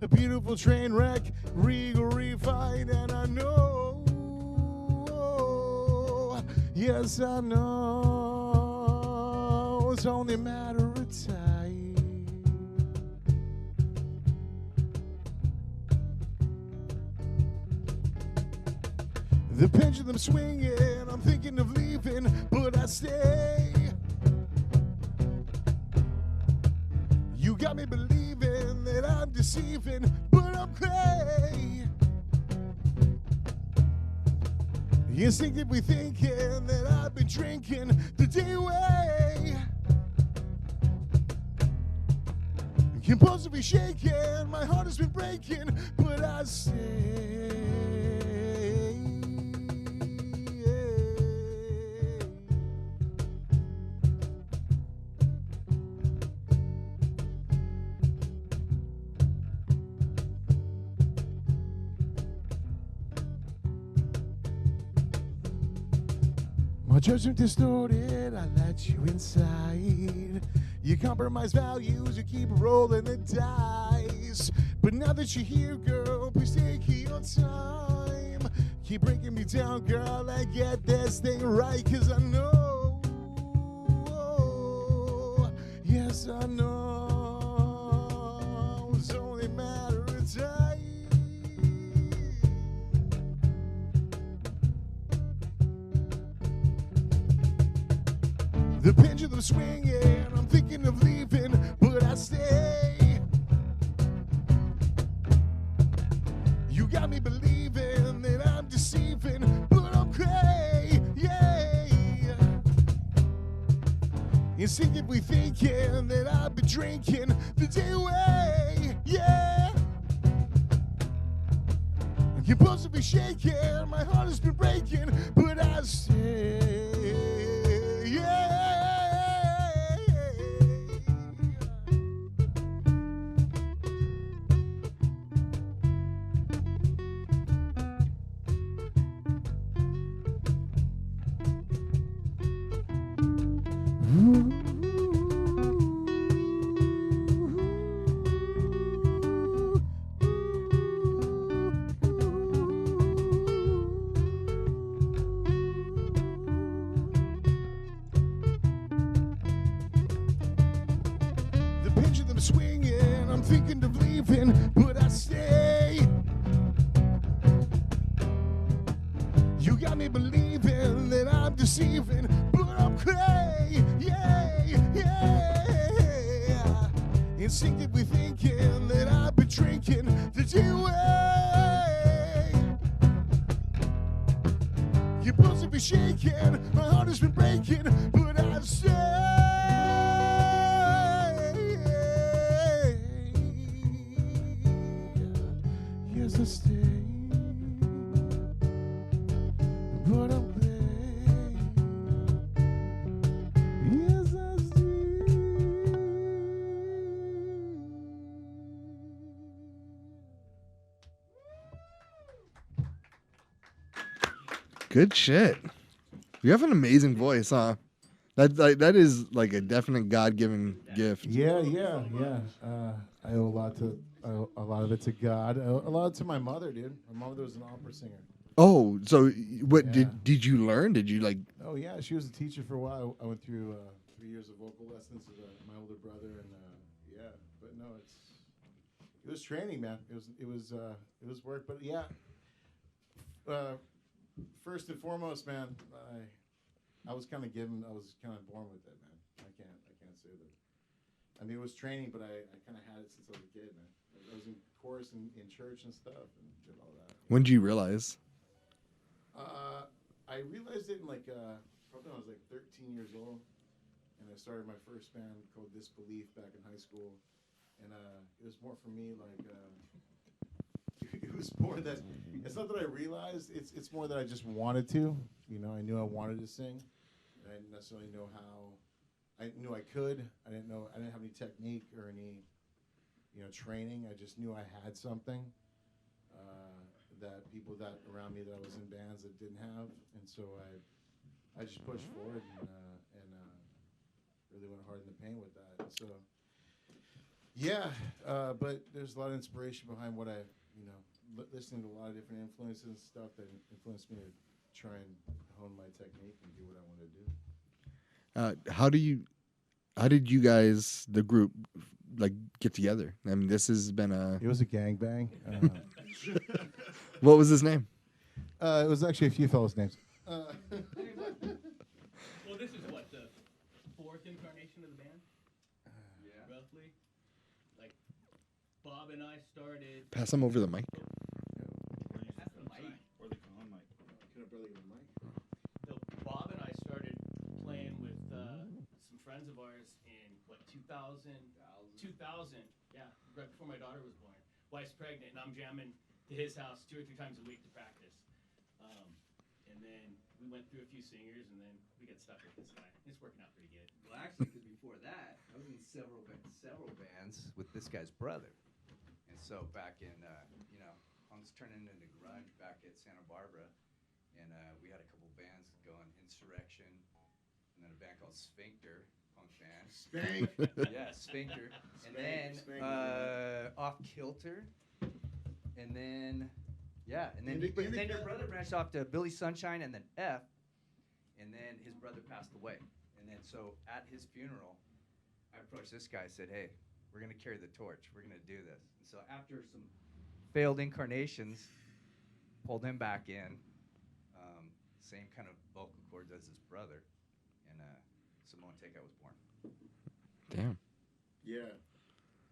a beautiful train wreck, regal, refined, and I know, yes, I know, it's only a matter of time. The pendulum swinging, I'm thinking of leaving, but I stay. You got me believing that I'm deceiving, but I'm cray. Instinctively thinking that I've been drinking the day away. Compulsively shaking, my heart has been breaking, but I stay. My judgment distorted, I let you inside. You compromise values, you keep rolling the dice. But now that you're here, girl, please take your time. Keep breaking me down, girl, I get this thing right. Cause I know, yes I know, it's only a matter of time. The pendulum swinging, I'm thinking of leaving, but I stay. You got me believing that I'm deceiving, but I'm cray, yeah. Instinctively thinking that I've been drinking the day away, yeah. Compulsively shaking, my heart has been breaking, but I stay, yeah. The pendulum swinging, I'm thinking of leaving, but I stay. You got me believing that I'm deceiving, but I'm cray, yeah, yeah. Instinctively thinking that I've been drinking the day away. Compulsively shaking, my heart has been breaking, but I stay. Yes, I stay, but I'm glad. Yes, I stay. Good shit. You have an amazing voice, huh? That is like a definite God-given gift. Yeah. I owe a lot of it to God. I owe a lot to my mother, dude. My mother was an opera singer. Oh, so what Yeah. did you learn? Did you like? Oh yeah, she was a teacher for a while. I went through 3 years of vocal lessons with my older brother, and yeah. But no, it was training, man. It was work. But yeah, first and foremost, man, I was kind of given. I was kind of born with it, man. I can't say that. I mean, it was training, but I kind of had it since I was a kid, man. I was in chorus in church and stuff, and did all that. When did you realize? I realized it in probably when I was like 13 years old, and I started my first band called Disbelief back in high school, and it was more for me like it was more that it's not that I realized, it's more that I just wanted to, you know. I knew I wanted to sing, and I didn't necessarily know how. I knew I could. I didn't have any technique or any, training. I just knew I had something that people that around me that I was in bands that didn't have, and so I just pushed forward and really went hard in the paint with that. So Yeah, but there's a lot of inspiration behind what I, you know, listening to a lot of different influences and stuff that influenced me to try and hone my technique and do what I want to do. How did you guys, the group, like get together? I mean, this has been a. It was a gangbang. What was his name? It was actually a few fellas' names. Well, this is what the fourth incarnation of the band, roughly. Like Bob and I started. Pass him over the mic. That's the mic. Or the con mic. Can I barely get a mic? So Bob and I started playing with some friends of ours in what 2000. Yeah, right before my daughter was born. Wife's pregnant, and I'm jamming to his house 2 or 3 times a week to practice. And then we went through a few singers, and then we got stuck with this guy. It's working out pretty good. Well, actually, because before that, I was in several bands with this guy's brother. And so back in, punk's turning into grunge back at Santa Barbara. And we had a couple bands going, Insurrection, and then a band called Sphincter, punk band. Spank. Yeah, Sphincter. And Spank, then Spank. Off Kilter. And then, and then Indica- your brother branched off to Billy Sunshine and then F. And then his brother passed away. And then so at his funeral, I approached this guy. I said, "Hey, we're gonna carry the torch. We're gonna do this." And so after some failed incarnations, pulled him back in. Same kind of vocal cords as his brother, and Samoan Takeout was born. Damn. Yeah.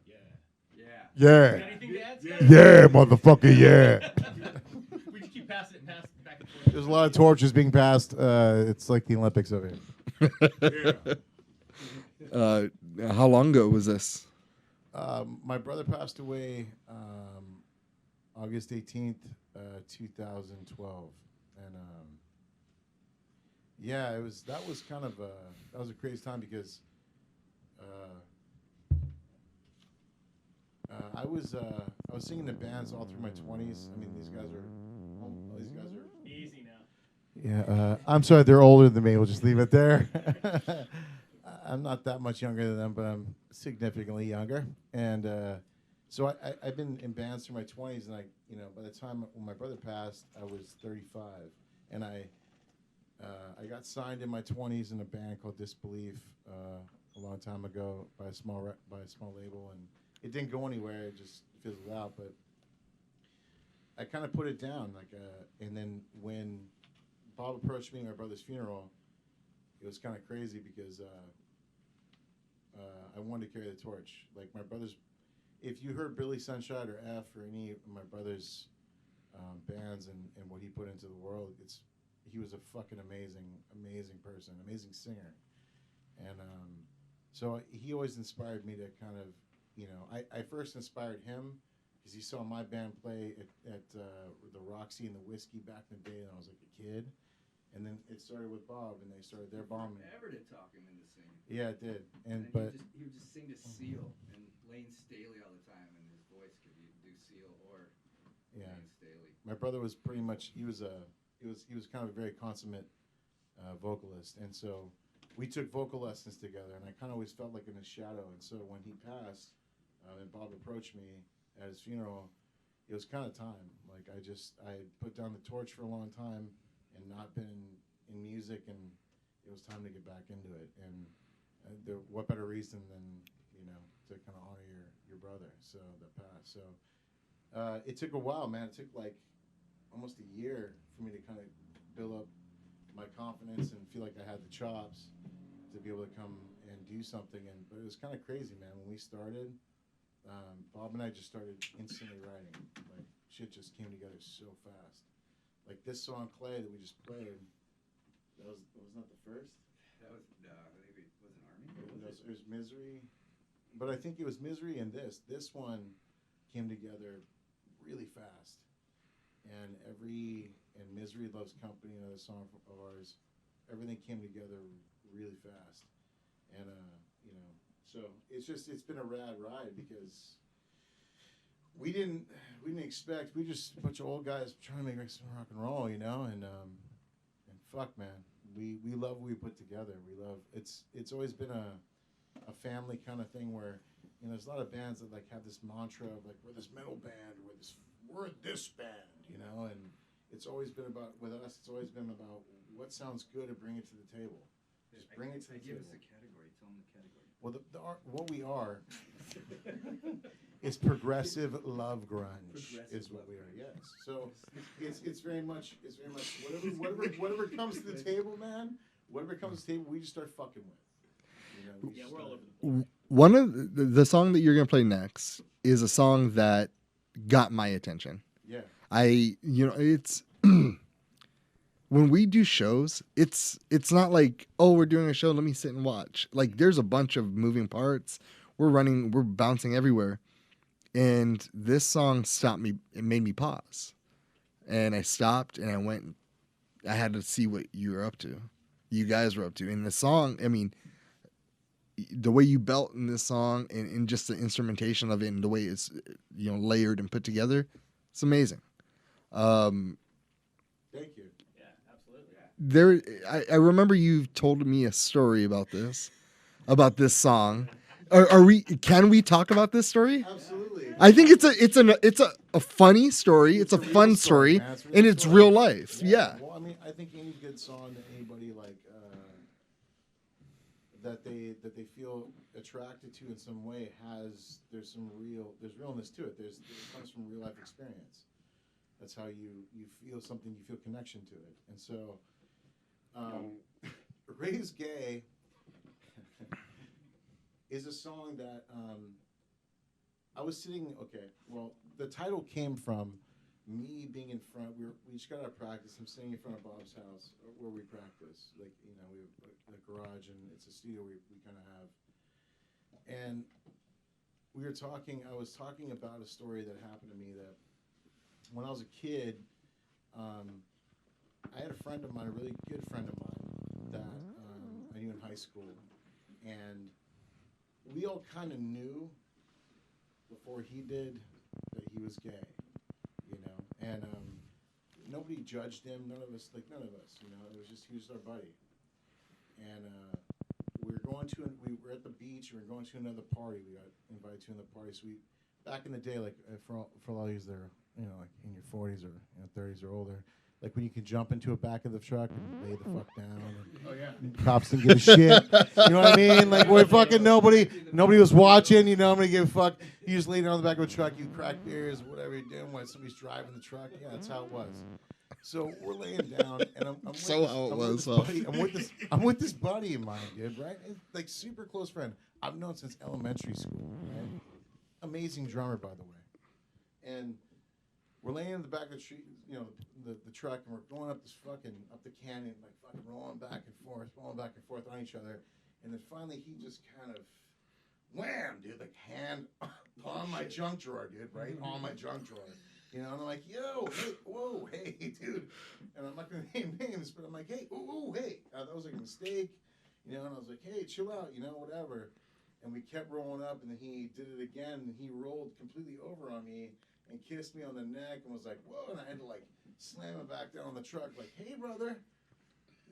Yeah. Yeah. Anything to add, Yeah, Scott? motherfucker. Yeah. We just keep passing it back and forth. There's a lot of torches being passed. It's like the Olympics of it. How long ago was this? My brother passed away August 18th, 2012, and that was kind of a crazy time because I was singing in bands all through my 20s. I mean, these guys are Easy now. yeah. I'm sorry, they're older than me. We'll just leave it there. I'm not that much younger than them, but I'm significantly younger. And so I've been in bands through my 20s, and by the time when my brother passed, I was 35, and I got signed in my 20s in a band called Disbelief a long time ago by a small label, and it didn't go anywhere. It just fizzled out. But I kind of put it down, and then when Bob approached me at my brother's funeral, it was kind of crazy because I wanted to carry the torch. Like my brother's, if you heard Billy Sunshine or F or any of my brother's bands and what he put into the world, he was a fucking amazing person, amazing singer. And so he always inspired me to kind of, I first inspired him because he saw my band play at the Roxy and the Whiskey back in the day when I was like a kid. And then it started with Bob, and they started their bombing. Forever to talk him into singing. Yeah, it did. And But he would just sing to Seal and Lane Staley all the time, and his voice could do Seal or yeah, Lane Staley. my brother was pretty much he was kind of a very consummate vocalist, and so we took vocal lessons together, and I kind of always felt like in his shadow. And so when he passed, and Bob approached me at his funeral, it was kind of time. Like I had put down the torch for a long time and not been in music, and it was time to get back into it. And what better reason than to kind of honor your brother that passed. So it took a while, man. It took like almost a year for me to kind of build up my confidence and feel like I had the chops to be able to come and do something. But it was kind of crazy, man. When we started, Bob and I just started instantly writing. Like shit just came together so fast. Like this song "Clay" that we just played, that was not the first. That was I think it wasn't Army. It was "Misery," but I think it was "Misery" and this. This one came together really fast, and "Misery Loves Company," another song of ours. Everything came together really fast, and so it's been a rad ride because. We didn't expect. We just a bunch of old guys trying to make some rock and roll, and fuck, man, we love what we put together. We love it's always been a family kind of thing where you know, there's a lot of bands that like have this mantra of like we're this metal band, we're this band, you know, and it's always been about with us. It's always been about what sounds good and bring it to the table. Just bring it to the table. Give us the category. Tell them the category. Well, what we are is progressive love grunge. Is what we are. Yes. So it's very much whatever comes to the table, man. Whatever comes to the table, we just start fucking with. You know, Yeah, we're all over the board. One of the song that you're gonna play next is a song that got my attention. Yeah. It's when we do shows, it's not like, oh, we're doing a show, let me sit and watch. Like there's a bunch of moving parts. We're bouncing everywhere. And this song stopped me. It made me pause. And I stopped and I went, I had to see what you guys were up to. And the song, I mean, the way you belt in this song and just the instrumentation of it and the way it's, layered and put together, it's amazing. Thank you. Yeah, absolutely. I remember you told me a story about this song. Can we talk about this story? Absolutely. I think it's a funny story. It's a fun story, man. and it's real life. Yeah. Well, I mean, I think any good song that anybody like that they feel attracted to in some way there's realness to it. It comes from real life experience. That's how you feel something. You feel connection to it, and so "Raised Gay" is a song that I was sitting. Okay, well, the title came from me being in front. We just got out of practice. I'm sitting in front of Bob's house where we practice. Like, you know, we have a garage and it's a studio we kind of have. And we were talking. I was talking about a story that happened to me that when I was a kid, I had a friend of mine, a really good friend of mine that I knew in high school, and we all kind of knew before he did that he was gay, you know, and nobody judged him. None of us, you know, it was just, he was our buddy. And we were at the beach, we were going to another party. We got invited to another party. So back in the day, like for a lot of you that are, you know, like in your 40s or 30s or older, like when you could jump into a back of the truck and lay the fuck down. And Oh yeah. cops didn't give a shit. You know what I mean? Like where fucking nobody was watching. You know, I'm gonna give a fuck. You just lay down on the back of a truck. You crack beers, whatever you're doing when somebody's driving the truck. Yeah, that's how it was. So we're laying down, and I'm with this buddy of mine, dude. Right? It's like super close friend. I've known since elementary school. Right? Amazing drummer, by the way. And we're laying in the back of the tree, you know, the truck, and we're going up the canyon, like fucking rolling back and forth on each other. And then finally he just kind of wham, dude, like hand on my junk drawer, dude, right? On my junk drawer. You know, and I'm like, yo, hey, whoa, hey, dude. And I'm not gonna name names, but I'm like, hey, ooh, hey. That was like a mistake. You know, and I was like, hey, chill out, you know, whatever. And we kept rolling up, and then he did it again, and he rolled completely over on me and kissed me on the neck and was like, whoa, and I had to like slam him back down on the truck, like, hey, brother.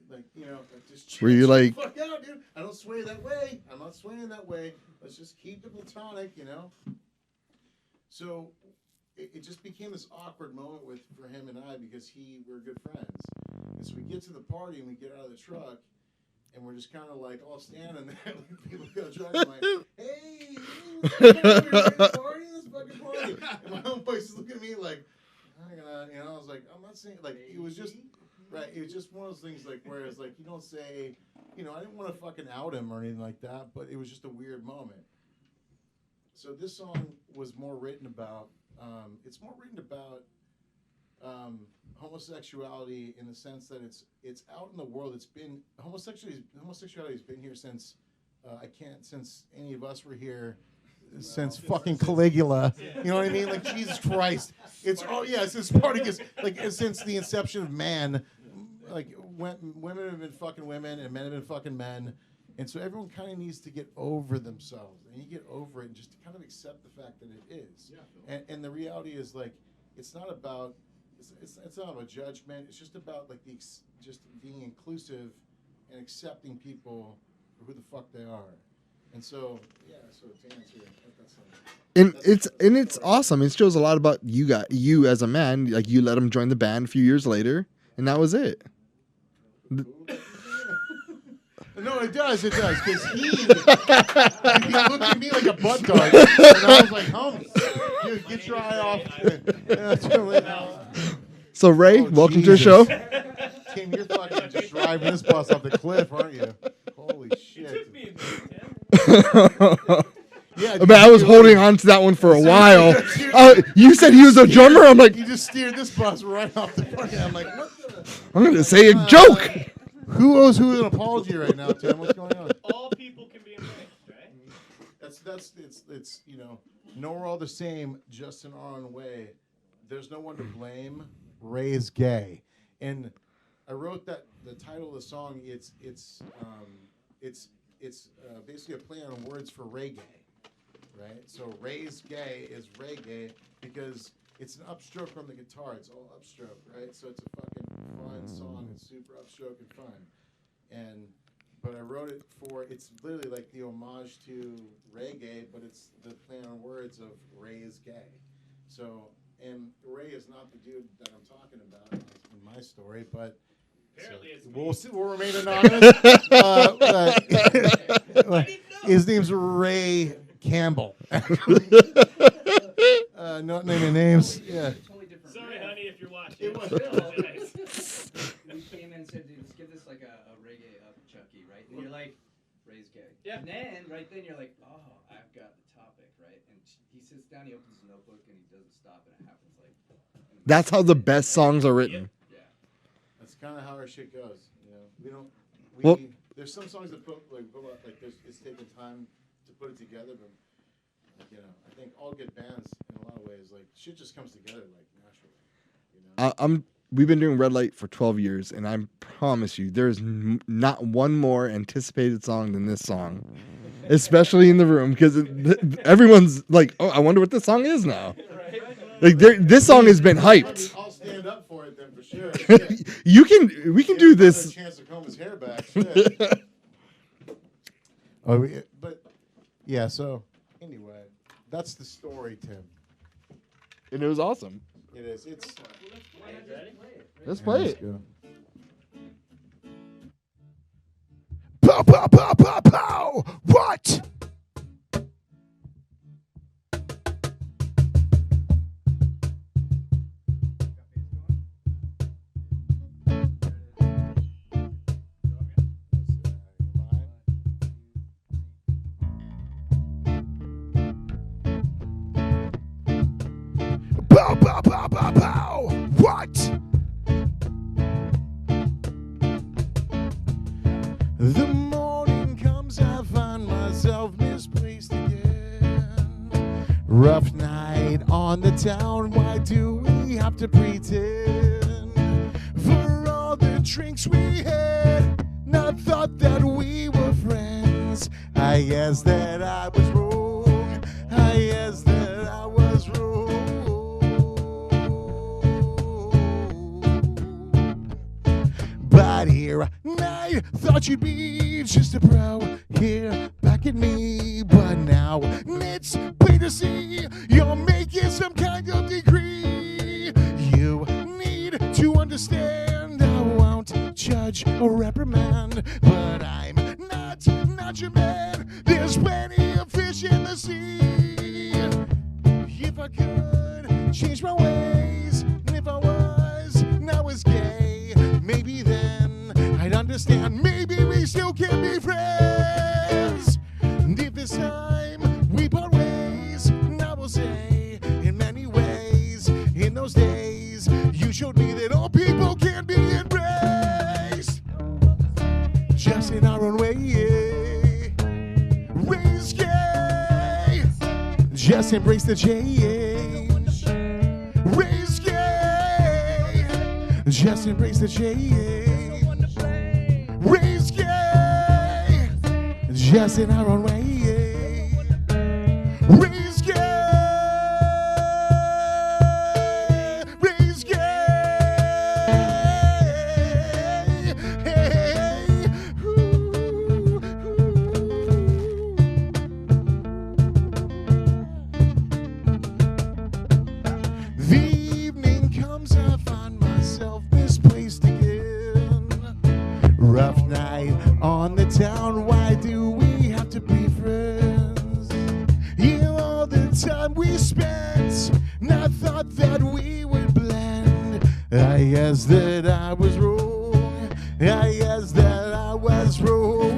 Like, you know, like, just chill. Were you like, fuck out, dude. I don't sway that way. I'm not swaying that way. Let's just keep it platonic, you know? So it just became this awkward moment for him and I because we're good friends. And so we get to the party and we get out of the truck and we're just kind of like all standing there. Like people go driving like, hey, what's going on? We're ready to party? Let's fucking party. And my homeboys is looking at me like, I'm gonna, you know, I was like, I'm not saying, like, it was just, right, it was just one of those things like where it's like, you don't say, you know, I didn't want to fucking out him or anything like that, but it was just a weird moment. So this song was more written about, homosexuality in the sense that it's out in the world. It's been homosexuality's been here since since any of us were here, since fucking Caligula. You know what I mean? Like Jesus Christ. It's since Spartacus. Like since the inception of man, like women have been fucking women and men have been fucking men. And so everyone kind of needs to get over themselves, and you get over it and just to kind of accept the fact that it is. Yeah, and the reality is like it's not about judgment. It's just about like just being inclusive and accepting people for who the fuck they are. And so, yeah, so to answer that's And it's awesome. It shows a lot about you as a man. Like you let him join the band a few years later, and that was it. No, it does, because he looked at me like a butt dog, and I was like, homie, dude, get your eye off. So Ray, welcome to the show. Tim, you're fucking just driving this bus off the cliff, aren't you? Holy shit. Took me a minute, Tim. Yeah, But I was holding on to that one for a while. You said he was a drummer. I'm like, you just steered this bus right off the fucking. I'm like, what the? I'm gonna say a joke. Who owes who an apology right now, Tim? What's going on? All people can be embraced, right? It's no, we're all the same, just in our own way. There's no one to blame. Ray's gay, and I wrote that the title of the song. It's basically a play on words for reggae, right? So Ray's gay is reggae because it's an upstroke from the guitar. It's all upstroke, right? So it's a fucking fun song. It's super upstroke and fun. But I wrote it it's literally like the homage to reggae, but it's the play on words of Ray is gay. So, and Ray is not the dude that I'm talking about in my story, but Apparently it's we'll remain anonymous. His name's Ray Campbell. Not naming names. Yeah. Totally different. Sorry, honey, if you're watching. It was- We came in and said, dude, let's give this like a reggae up, Chucky, right? And you're like, Ray's gay. Yeah. And then, right then, you're like, oh, I've got the topic, right? And he sits down, he opens his notebook, and he doesn't stop, and it happens like. That's how the best songs are written. Yeah. That's kind of how our shit goes. You know, Well- there's some songs that it's taken time to put it together, but you know, I think all good bands in a lot of ways, like shit just comes together like naturally. You know? We've been doing Red Light for 12 years, and I promise you, there's not one more anticipated song than this song, especially in the room, because everyone's like, "Oh, I wonder what this song is now." Like, this song has been hyped. I'll stand up for it then for sure. We can do this. A chance to comb his hair back. But yeah. So anyway, that's the story, Tim. And it was awesome. It is. It's. Ready? Let's play it. Go. Pow, pow, pow, pow, pow. What? Pow, pow, pow, pow, pow. What? The morning comes, I find myself misplaced again. Rough night on the town, why do we have to pretend? For all the drinks we had, not thought that we were friends. I guess that I was wrong. I guess that I was wrong. But here I thought you'd be just a pro here back at me. But now it's plain to see you're making some kind of degree. You need to understand I won't judge or reprimand, but I'm not your man. There's plenty of fish in the sea. If I could change my ways, and if I was now as gay, maybe then I'd understand. Maybe we still can be friends. And if this time we part ways, and I will say, in many ways, in those days, you showed me that all people can be embraced. Just in our own way, yeah. Raise gay. Just embrace the change. Raise gay. Just embrace the change. Raise gay. Just in our own way, yeah. Raise gay. Raise gay. Hey, ooh, ooh. town. Why do we have to be friends? Yeah, all the time we spent, and I thought that we would blend. I guess that I was wrong. I guess that I was wrong.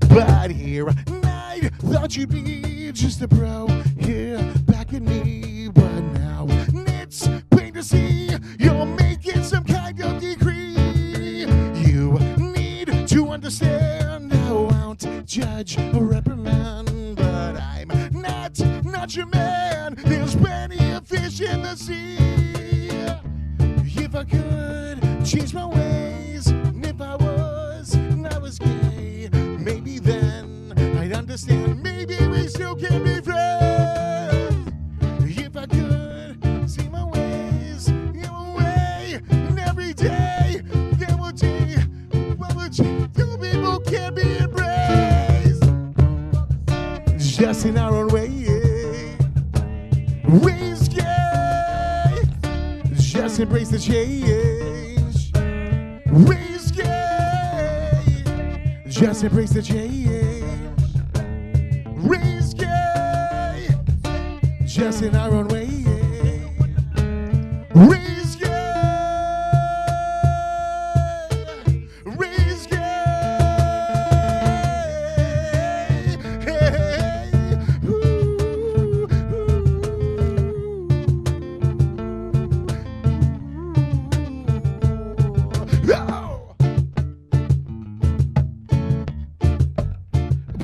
But here I thought you'd be just a bro here back at me. But now it's plain to see you're making some kind of decree. You need to understand I won't judge or reprimand, but I'm not your man. There's plenty of fish in the sea. If I could change my ways, and if I was gay, maybe then I'd understand. Maybe we still can be friends. If I could see my ways your way, and every day there would be, two people can be embraced. Just in our own way, raise gay. Just embrace the change. Raise gay. Just embrace the change. Raise gay. Just in our own way. Raise gay. Raise gay.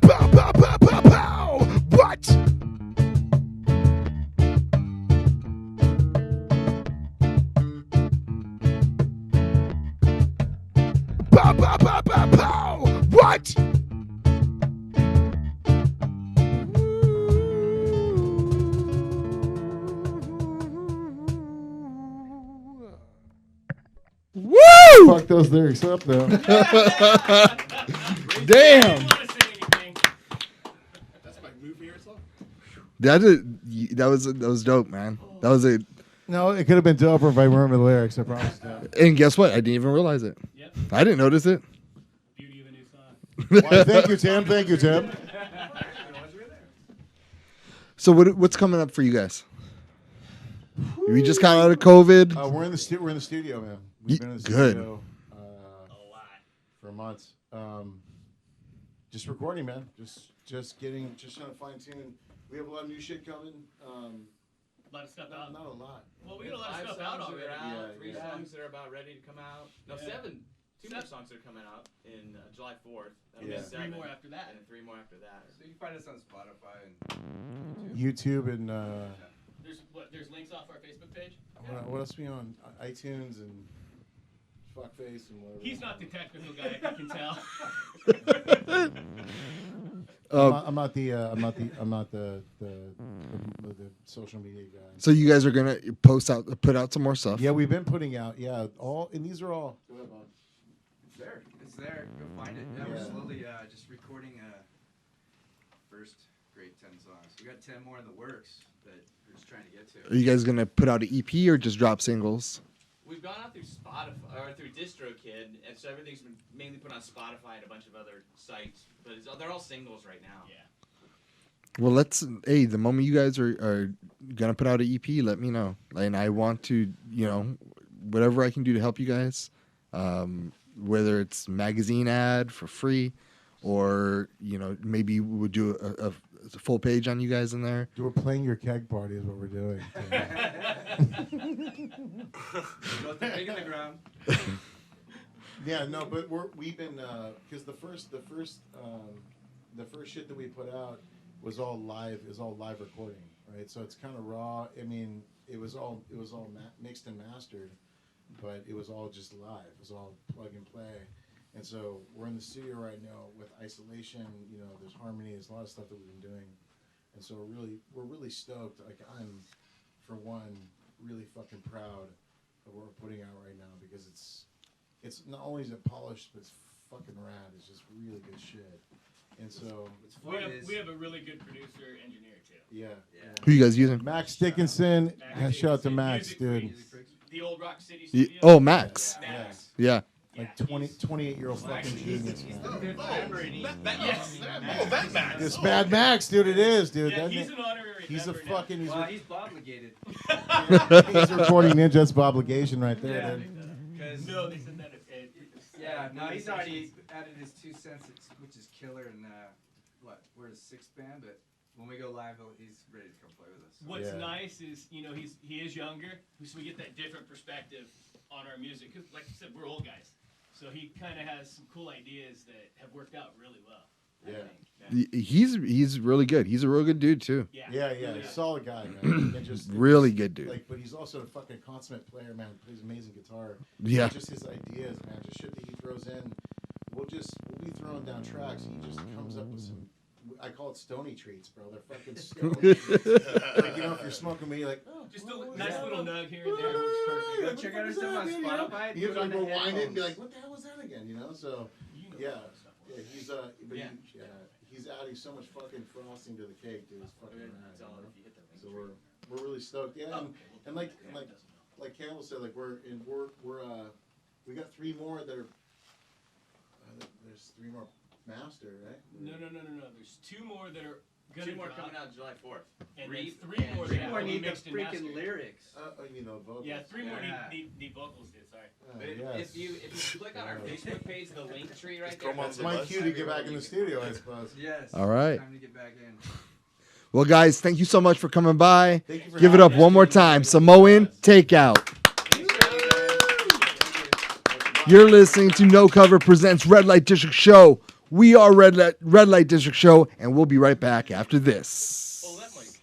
Pow, pow, pow, pow, pow. What? Pow, pow, pow, pow, pow. What? Woo! Fuck those lyrics up though. Damn. Didn't want to say anything. That's my move here, so. That was dope, man. That was it. No, it could have been doper if I remember the lyrics. I promise you. And guess what? I didn't even realize it. Yep. I didn't notice it. Beauty of a new song. Why, thank you, Tim. Thank you, Tim. So what's coming up for you guys? We just got out of COVID. We're in the studio, man. We've been in the Good. studio A lot. for months. Just recording, man. Just trying to fine tune. We have a lot of new shit coming. Let us stuff out. Not a lot. Well, we got a lot of stuff out already. Yeah, Three yeah. songs that are about ready to come out. No, Yeah. 7. 2 more songs that are coming out in July 4th. That'll Yeah. be 7. 3 more after that. And then 3 more after that. So you can find us on Spotify and YouTube and There's links off our Facebook page. what else we on? iTunes and Fuckface and whatever. He's not the technical guy, if you can tell. I'm not the social media guy. So you guys are gonna put out some more stuff. Yeah, we've been putting out and these are all. Go ahead, Bob. it's there. It's there. Go find it. Yeah, we're Yeah. slowly just recording first grade 10 songs. We got 10 more in the works that we're just trying to get to. Are you guys gonna put out an EP or just drop singles? We've gone out through Spotify or through DistroKid, and so everything's been mainly put on Spotify and a bunch of other sites. But they're all singles right now. Yeah. Well, the moment you guys are gonna put out an EP, let me know. And I want to, whatever I can do to help you guys, whether it's magazine ad for free, or maybe we'll do a full page on you guys in there. We're playing your keg party is what we're doing. Go with the pig in the ground. Yeah, no, but we've been because the first shit that we put out was all live recording, right? So it's kind of raw. I mean, it was all mixed and mastered, but it was all just live. It was all plug and play. And so we're in the studio right now with isolation. There's harmony. There's a lot of stuff that we've been doing, and so we're really stoked. Like I'm, for one, really fucking proud of what we're putting out right now because it's not only is it polished, but it's fucking rad. It's just really good shit. And so We have a really good producer engineer too. yeah. Who you guys using? Max Dickinson. Max Shout out to Dickinson, Max, Music dude. Freaks. Music Freaks. the old Rock City Y- studio. Oh, Max. Max. Yeah. Like Yeah, 28-year-old fucking genius, He's man. the fifth member, and Yes. that Max. It's Mad Max, dude. It is, dude. Yeah, That he's ma- an honorary he's a member now. fucking. He's, well, he's obligated. he's a recording ninja. That's obligation right there, Yeah. dude. Because No, they said that. yeah, no, he's already added his 2 cents, which is killer. And we're his 6th band, but when we go live, he's ready to come play with us. What's Yeah. nice is, he is younger, so we get that different perspective on our music. Cause like I said, we're old guys, so he kind of has some cool ideas that have worked out really well. I Yeah. think. He's really good. He's a real good dude too. Yeah. Yeah, really is. solid guy, man. And just Really good dude. Like, but he's also a fucking consummate player, man. Plays amazing guitar. Yeah. Just his ideas, man. Just shit that he throws in. We'll be throwing down tracks. He just comes up with some. I call it stony treats, bro. They're fucking stony treats. Like, if you're smoking weed, you're like, oh, Just what a was nice that? little nug here and there works perfect. Go check out our stuff on Spotify. You put have on to the rewind it and be headphones. like, what the hell was that again? You know, so You know yeah, all that stuff. yeah, he's but Yeah. he's adding so much fucking frosting to the cake, dude. It's fucking rad, That's all you know? if you hit the link So tree. we're really stoked. Yeah, and like Campbell said, like we're we got 3 more that are there's 3 more master, right? No. There's 2 more that are gonna 2 more drop, coming out July 4th. and Reed then 3 more that People have to be need the mixed and freaking mastered. lyrics. You know, vocals. Yeah, 3 more Yeah. need vocals, dude. Sorry. But Yes. if you click on our Facebook page, the link tree right Just there. throw 'em on It's the my bus. cue to get back in the studio, I suppose. Yes. All right. Time to get back in. Well, guys, thank you so much for coming by. Thank you for Give it having up us. one more time. Samoan Takeout. You're listening to No Cover Presents Red Light District Show. We are Red Light District Show, and we'll be right back after this. Oh, that mic.